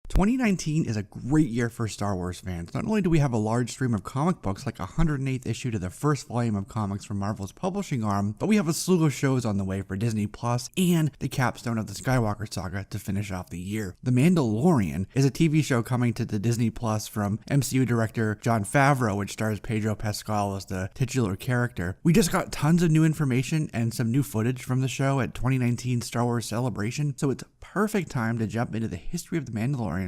2019 is a great year for Star Wars fans. Not only do we have a large stream of comic books like 108th issue to the first volume of comics from Marvel's publishing arm, but we have a slew of shows on the way for Disney Plus and the capstone of the Skywalker saga to finish off the year. The Mandalorian is a TV show coming to the Disney Plus from MCU director Jon Favreau, which stars Pedro Pascal as the titular character. We just got tons of new information and some new footage from the show at 2019 Star Wars Celebration, so it's a perfect time to jump into the history of the Mandalorian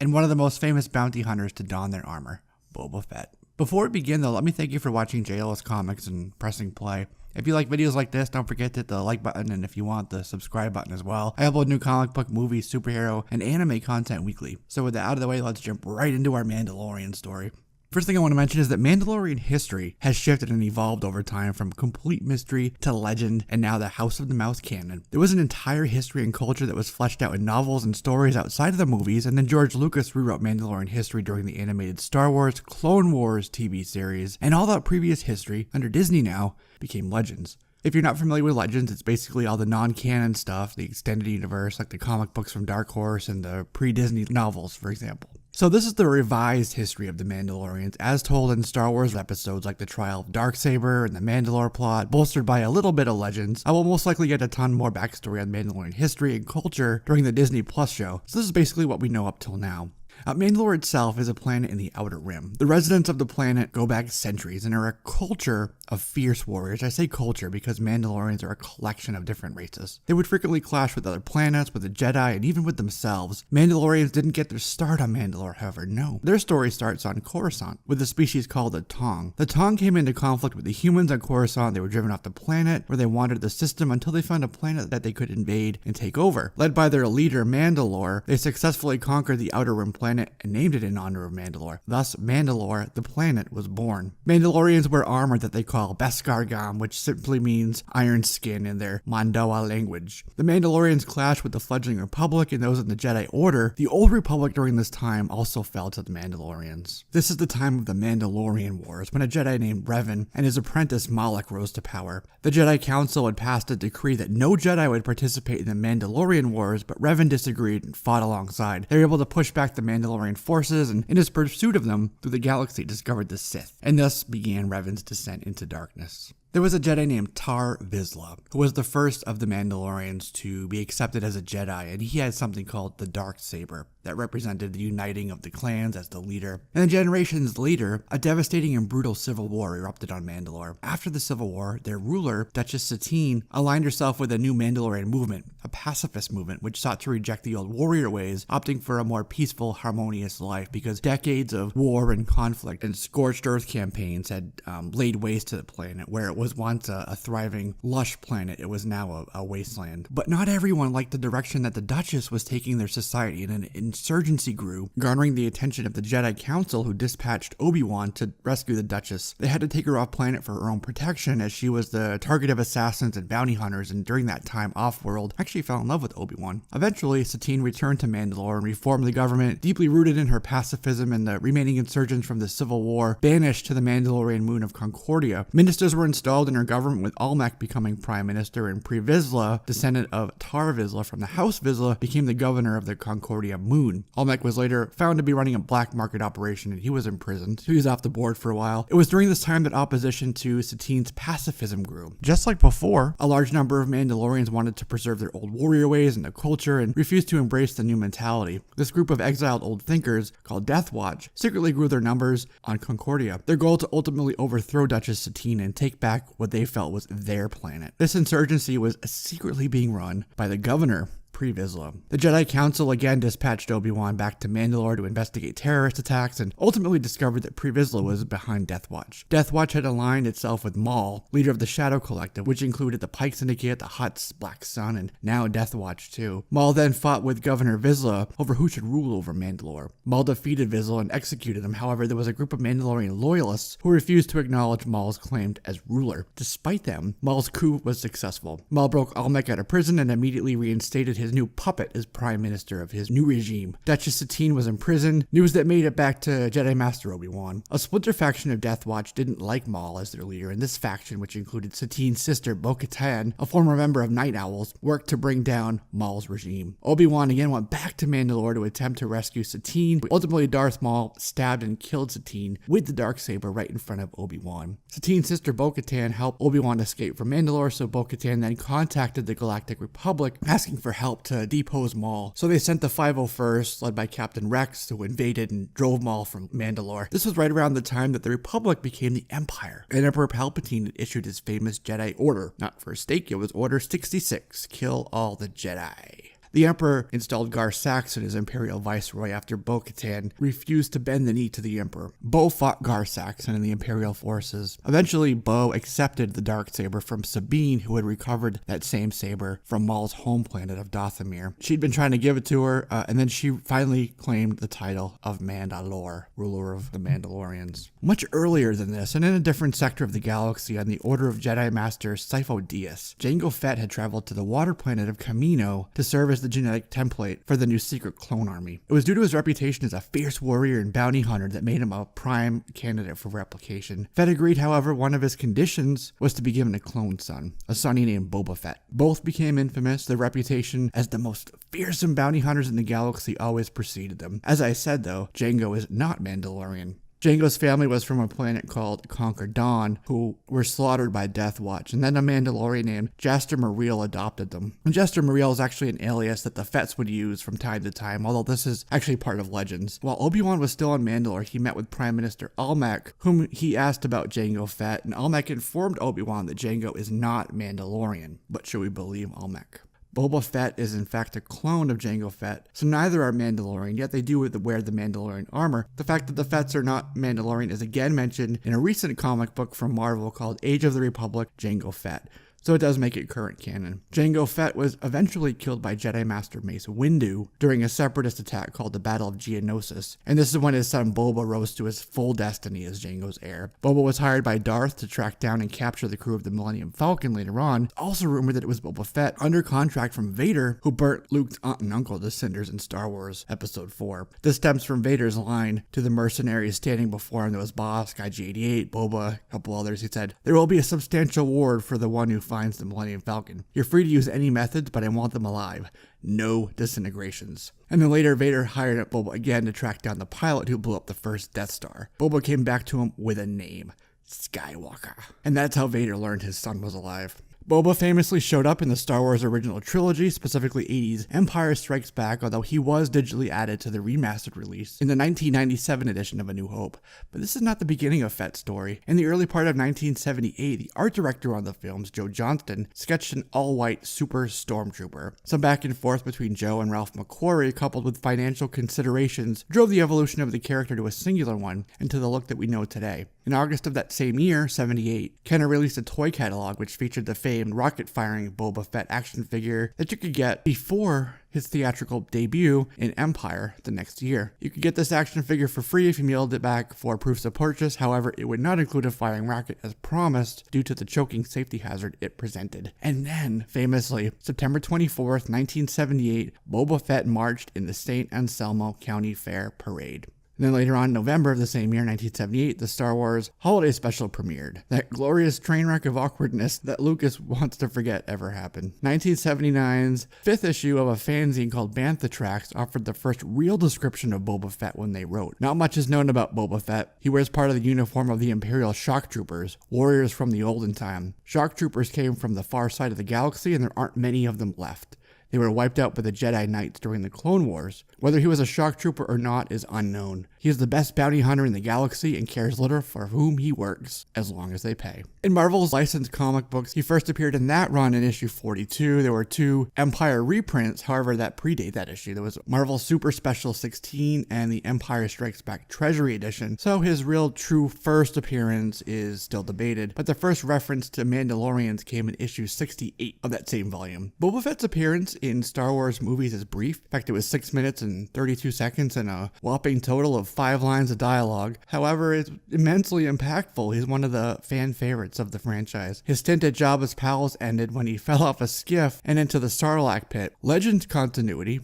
and one of the most famous bounty hunters to don their armor, Boba Fett. Before we begin though, let me thank you for watching JLS Comics and pressing play. If you like videos like this, don't forget to hit the like button, and if you want, the subscribe button as well. I upload new comic book, movie, superhero, and anime content weekly. So with that out of the way, let's jump right into our Mandalorian story. First thing I want to mention is that Mandalorian history has shifted and evolved over time from complete mystery to legend and now the House of the Mouse canon. There was an entire history and culture that was fleshed out in novels and stories outside of the movies, and then George Lucas rewrote Mandalorian history during the animated Star Wars, Clone Wars TV series, and all that previous history, under Disney now, became legends. If you're not familiar with Legends, it's basically all the non-canon stuff, the extended universe, like the comic books from Dark Horse and the pre-Disney novels, for example. So this is the revised history of the Mandalorians, as told in Star Wars episodes like the trial of DarkSaber and the Mandalore plot, bolstered by a little bit of Legends. I will most likely get a ton more backstory on Mandalorian history and culture during the Disney Plus show, so this is basically what we know up till now. Mandalore itself is a planet in the Outer Rim. The residents of the planet go back centuries and are a culture of fierce warriors. I say culture because Mandalorians are a collection of different races. They would frequently clash with other planets, with the Jedi, and even with themselves. Mandalorians didn't get their start on Mandalore, however, no. Their story starts on Coruscant, with a species called the Tong. The Tong came into conflict with the humans on Coruscant. They were driven off the planet, where they wandered the system until they found a planet that they could invade and take over. Led by their leader, Mandalore, they successfully conquered the Outer Rim planet and named it in honor of Mandalore. Thus, Mandalore, the planet, was born. Mandalorians wear armor that they call Beskar Gam, which simply means iron skin in their Mandoa language. The Mandalorians clash with the fledgling Republic and those in the Jedi Order. The Old Republic during this time also fell to the Mandalorians. This is the time of the Mandalorian Wars, when a Jedi named Revan and his apprentice Malak rose to power. The Jedi Council had passed a decree that no Jedi would participate in the Mandalorian Wars, but Revan disagreed and fought alongside. They were able to push back the Mandalorian forces, and in his pursuit of them through the galaxy discovered the Sith, and thus began Revan's descent into darkness. There was a Jedi named Tarre Vizsla, who was the first of the Mandalorians to be accepted as a Jedi, and he had something called the DarkSaber that represented the uniting of the clans as the leader. And generations later, a devastating and brutal civil war erupted on Mandalore. After the civil war, their ruler, Duchess Satine, aligned herself with a new Mandalorian movement, a pacifist movement which sought to reject the old warrior ways, opting for a more peaceful, harmonious life, because decades of war and conflict and scorched earth campaigns had laid waste to the planet. Where it was once a thriving, lush planet, it was now a wasteland. But not everyone liked the direction that the Duchess was taking their society, and an insurgency grew, garnering the attention of the Jedi Council, who dispatched Obi-Wan to rescue the Duchess. They had to take her off planet for her own protection, as she was the target of assassins and bounty hunters, and during that time off-world, actually fell in love with Obi-Wan. Eventually, Satine returned to Mandalore and reformed the government, deeply rooted in her pacifism, and the remaining insurgents from the Civil War banished to the Mandalorian moon of Concordia. Ministers were installed in her government, with Almec becoming prime minister, and Pre Vizsla, descendant of Tarre Vizsla from the House Vizsla, became the governor of the Concordia moon. Almec was later found to be running a black market operation, and he was imprisoned. He was off the board for a while. It was during this time that opposition to Satine's pacifism grew. Just like before, a large number of Mandalorians wanted to preserve their old warrior ways and their culture and refused to embrace the new mentality. This group of exiled old thinkers, called Death Watch, secretly grew their numbers on Concordia. Their goal to ultimately overthrow Duchess Satine and take back what they felt was their planet. This insurgency was secretly being run by the governor, Pre Vizsla. The Jedi Council again dispatched Obi-Wan back to Mandalore to investigate terrorist attacks, and ultimately discovered that Pre Vizsla was behind Death Watch. Death Watch had aligned itself with Maul, leader of the Shadow Collective, which included the Pike Syndicate, the Hutts, Black Sun, and now Death Watch too. Maul then fought with Governor Vizsla over who should rule over Mandalore. Maul defeated Vizsla and executed him. However, there was a group of Mandalorian loyalists who refused to acknowledge Maul's claim as ruler. Despite them, Maul's coup was successful. Maul broke Almec out of prison and immediately reinstated his his new puppet as prime minister of his new regime. Duchess Satine was imprisoned, news that made it back to Jedi Master Obi-Wan. A splinter faction of Death Watch didn't like Maul as their leader, and this faction, which included Satine's sister Bo-Katan, a former member of Night Owls, worked to bring down Maul's regime. Obi-Wan again went back to Mandalore to attempt to rescue Satine. Ultimately, Darth Maul stabbed and killed Satine with the DarkSaber right in front of Obi-Wan. Satine's sister Bo-Katan helped Obi-Wan escape from Mandalore, so Bo-Katan then contacted the Galactic Republic asking for help to depose Maul. So they sent the 501st, led by Captain Rex, who invaded and drove Maul from Mandalore. This was right around the time that the Republic became the Empire, and Emperor Palpatine had issued his famous Jedi Order. Not for a steak, it was Order 66, kill all the Jedi. The Emperor installed Gar Saxon as Imperial Viceroy after Bo-Katan refused to bend the knee to the Emperor. Bo fought Gar Saxon in the Imperial forces. Eventually, Bo accepted the DarkSaber from Sabine, who had recovered that same saber from Maul's home planet of Dathomir. She'd been trying to give it to her, and then she finally claimed the title of Mandalore, ruler of the Mandalorians. Much earlier than this, and in a different sector of the galaxy on the Order of Jedi Master Sifo Dyas, Jango Fett had traveled to the water planet of Kamino to serve as the genetic template for the new secret clone army. It was due to his reputation as a fierce warrior and bounty hunter that made him a prime candidate for replication. Fett agreed, however, one of his conditions was to be given a clone son, a son he named Boba Fett. Both became infamous. Their reputation as the most fearsome bounty hunters in the galaxy always preceded them. As I said though, Jango is not Mandalorian. Jango's family was from a planet called Conquer Dawn, who were slaughtered by Death Watch, and then a Mandalorian named Jaster Muriel adopted them. And Jaster Muriel is actually an alias that the Fetts would use from time to time, although this is actually part of Legends. While Obi-Wan was still on Mandalore, he met with Prime Minister Almec, whom he asked about Jango Fett, and Almec informed Obi-Wan that Jango is not Mandalorian. But should we believe Almec? Boba Fett is in fact a clone of Jango Fett, so neither are Mandalorian, yet they do wear the Mandalorian armor. The fact that the Fetts are not Mandalorian is again mentioned in a recent comic book from Marvel called Age of the Republic, Jango Fett. So it does make it current canon. Jango Fett was eventually killed by Jedi Master Mace Windu during a separatist attack called the Battle of Geonosis, and this is when his son Boba rose to his full destiny as Jango's heir. Boba was hired by Darth to track down and capture the crew of the Millennium Falcon later on. Also rumored that it was Boba Fett, under contract from Vader, who burnt Luke's aunt and uncle to cinders in Star Wars Episode 4. This stems from Vader's line to the mercenaries standing before him. There was Boss, Guy G88, Boba, a couple others. He said, "There will be a substantial reward for the one who finds the Millennium Falcon. You're free to use any methods, but I want them alive. No disintegrations." And then later, Vader hired up Boba again to track down the pilot who blew up the first Death Star. Boba came back to him with a name, Skywalker. And that's how Vader learned his son was alive. Boba famously showed up in the Star Wars original trilogy, specifically 80's Empire Strikes Back, although he was digitally added to the remastered release in the 1997 edition of A New Hope. But this is not the beginning of Fett's story. In the early part of 1978, the art director on the films, Joe Johnston, sketched an all-white super stormtrooper. Some back and forth between Joe and Ralph McQuarrie, coupled with financial considerations, drove the evolution of the character to a singular one and to the look that we know today. In August of that same year, 78, Kenner released a toy catalog which featured the famed rocket-firing Boba Fett action figure that you could get before his theatrical debut in Empire the next year. You could get this action figure for free if you mailed it back for proofs of purchase. However, it would not include a firing rocket as promised due to the choking safety hazard it presented. And then, famously, September 24th, 1978, Boba Fett marched in the St. Anselmo County Fair Parade. And then later on in November of the same year, 1978, the Star Wars Holiday Special premiered. That glorious train wreck of awkwardness that Lucas wants to forget ever happened. 1979's fifth issue of a fanzine called Bantha Tracks offered the first real description of Boba Fett when they wrote. Not much is known about Boba Fett. He wears part of the uniform of the Imperial Shock Troopers, warriors from the olden time. Shock Troopers came from the far side of the galaxy, and there aren't many of them left. They were wiped out by the Jedi Knights during the Clone Wars. Whether he was a shock trooper or not is unknown. He is the best bounty hunter in the galaxy and cares little for whom he works, as long as they pay. In Marvel's licensed comic books, he first appeared in that run in issue 42. There were 2 Empire reprints, however, that predate that issue. There was Marvel Super Special 16 and the Empire Strikes Back Treasury Edition. So his real true first appearance is still debated, but the first reference to Mandalorians came in issue 68 of that same volume. Boba Fett's appearance in Star Wars movies is brief. In fact, it was 6 minutes and 32 seconds and a whopping total of 5 lines of dialogue. However, it's immensely impactful. He's one of the fan favorites of the franchise. His stint at Jabba's palace ended when he fell off a skiff and into the Sarlacc pit. Legends continuity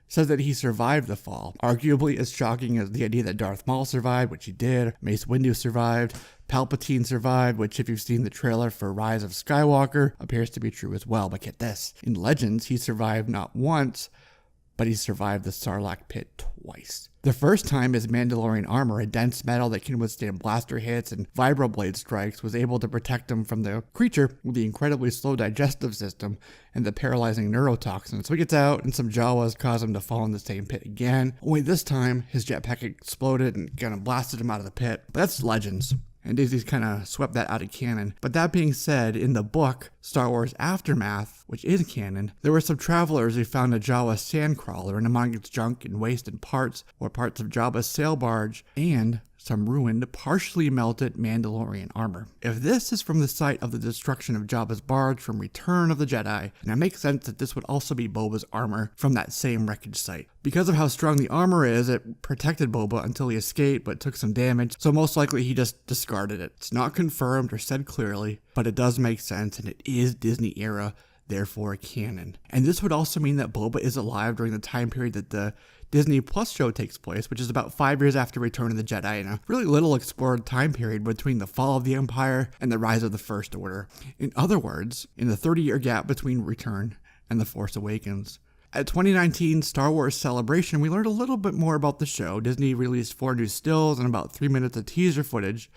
says that he survived the fall. Arguably as shocking as the idea that Darth Maul survived, which he did, Mace Windu survived, Palpatine survived, which if you've seen the trailer for Rise of Skywalker, appears to be true as well. But get this, in Legends, he survived not once, but he survived the Sarlacc pit twice. The first time his Mandalorian armor, a dense metal that can withstand blaster hits and vibroblade strikes, was able to protect him from the creature with the incredibly slow digestive system and the paralyzing neurotoxin. So he gets out and some Jawas cause him to fall in the same pit again. Only this time, his jetpack exploded and kind of blasted him out of the pit. But that's Legends. And Disney's kind of swept that out of canon. But that being said, in the book, Star Wars Aftermath, which is canon, there were some travelers who found a Jawa sandcrawler, and among its junk and waste and parts were parts of Jabba's sail barge and some ruined, partially melted Mandalorian armor. If this is from the site of the destruction of Jabba's barge from Return of the Jedi, then it makes sense that this would also be Boba's armor from that same wreckage site. Because of how strong the armor is, it protected Boba until he escaped but took some damage, so most likely he just discarded it. It's not confirmed or said clearly, but it does make sense, and it is Disney era, therefore canon. And this would also mean that Boba is alive during the time period that the Disney Plus show takes place, which is about 5 years after Return of the Jedi, in a really little explored time period between the fall of the Empire and the rise of the First Order. In other words, in the 30-year gap between Return and The Force Awakens. At 2019 Star Wars Celebration, we learned a little bit more about the show. Disney released 4 new stills and about 3 minutes of teaser footage.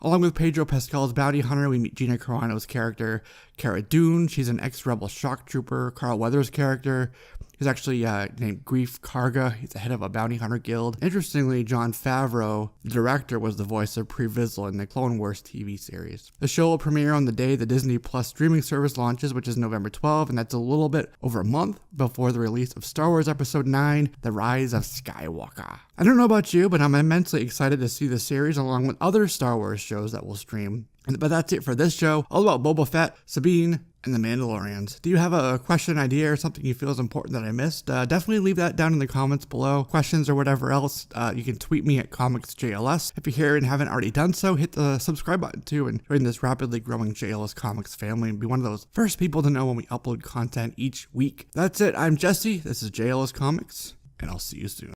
Along with Pedro Pascal's bounty hunter, we meet Gina Carano's character, Cara Dune. She's an ex-rebel shock trooper. Carl Weathers' character is actually named Grief Karga. He's the head of a bounty hunter guild. Interestingly, Jon Favreau, the director, was the voice of Pre Vizsla in the Clone Wars TV series. The show will premiere on the day the Disney Plus streaming service launches, which is November 12th, and that's a little bit over a month before the release of Star Wars Episode 9, The Rise of Skywalker. I don't know about you, but I'm immensely excited to see the series along with other Star Wars shows that will stream. But that's it for this show, all about Boba Fett, Sabine, and the Mandalorians. Do you have a question, idea, or something you feel is important that I missed? Definitely leave that down in the comments below. Questions or whatever else, you can tweet me at ComicsJLS. If you're here and haven't already done so, hit the subscribe button too and join this rapidly growing JLS Comics family and be one of those first people to know when we upload content each week. That's it. I'm Jesse. This is JLS Comics, and I'll see you soon.